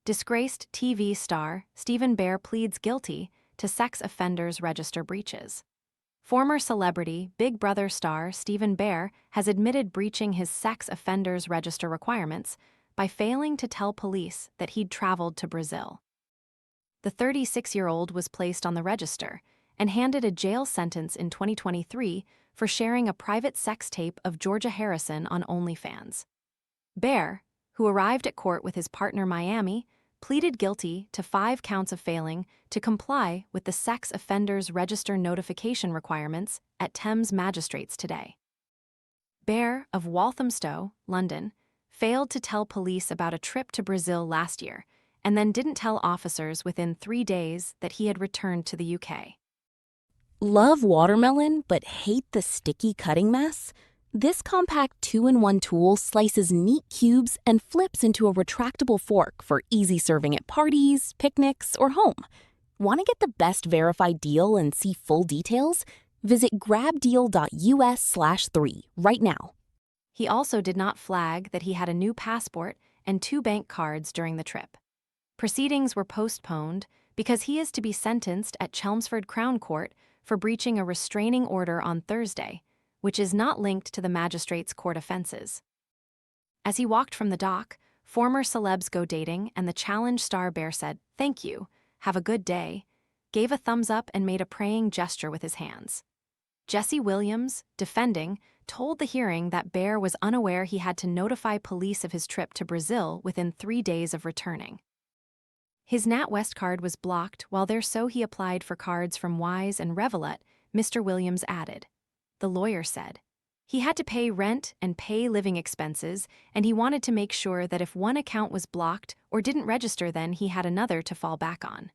Disgraced TV star Stephen Bear pleads guilty to sex offenders register breaches. Former celebrity Big Brother star Stephen Bear has admitted breaching his sex offenders register requirements by failing to tell police that he'd traveled to Brazil. The 36-year-old was placed on the register and handed a jail sentence in 2023 for sharing a private sex tape of Georgia Harrison on OnlyFans. Bear, who arrived at court with his partner Miami, pleaded guilty to 5 counts of failing to comply with the sex offenders register notification requirements at Thames Magistrates today. Bear, of Walthamstow, London, failed to tell police about a trip to Brazil last year and then didn't tell officers within 3 days that he had returned to the UK. Love watermelon but hate the sticky cutting mess? This compact 2-in-1 tool slices neat cubes and flips into a retractable fork for easy serving at parties, picnics, or home. Want to get the best verified deal and see full details? Visit grabdeal.us/3 right now. He also did not flag that he had a new passport and 2 bank cards during the trip. Proceedings were postponed because he is to be sentenced at Chelmsford Crown Court for breaching a restraining order on Thursday, which is not linked to the magistrate's court offenses. As he walked from the dock, former celebs go dating and the challenge star Bear said, "Thank you, have a good day," gave a thumbs up and made a praying gesture with his hands. Jesse Williams, defending, told the hearing that Bear was unaware he had to notify police of his trip to Brazil within 3 days of returning. His NatWest card was blocked while there, so he applied for cards from Wise and Revolut, Mr. Williams added. The lawyer said he had to pay rent and pay living expenses, and he wanted to make sure that if one account was blocked or didn't register, then he had another to fall back on.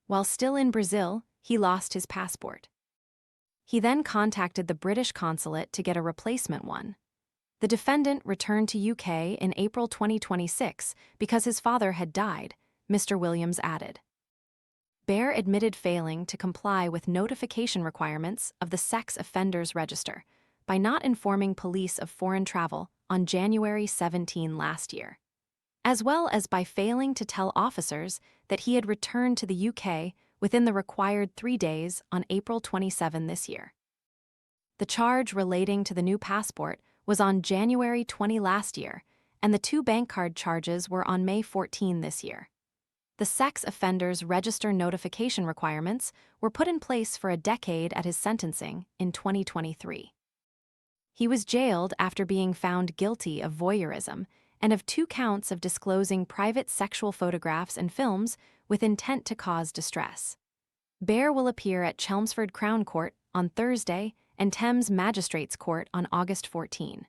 While still in Brazil, he lost his passport. He then contacted the British consulate to get a replacement one. The defendant returned to UK in April 2026 because his father had died, Mr. Williams added. Bear admitted failing to comply with notification requirements of the sex offenders register by not informing police of foreign travel on January 17 last year, as well as by failing to tell officers that he had returned to the UK within the required 3 days on April 27 this year. The charge relating to the new passport was on January 20 last year, and the 2 bank card charges were on May 14 this year. The sex offenders register notification requirements were put in place for a decade at his sentencing in 2023. He was jailed after being found guilty of voyeurism and of 2 counts of disclosing private sexual photographs and films with intent to cause distress. Bear will appear at Chelmsford Crown Court on Thursday and Thames Magistrates Court on August 14.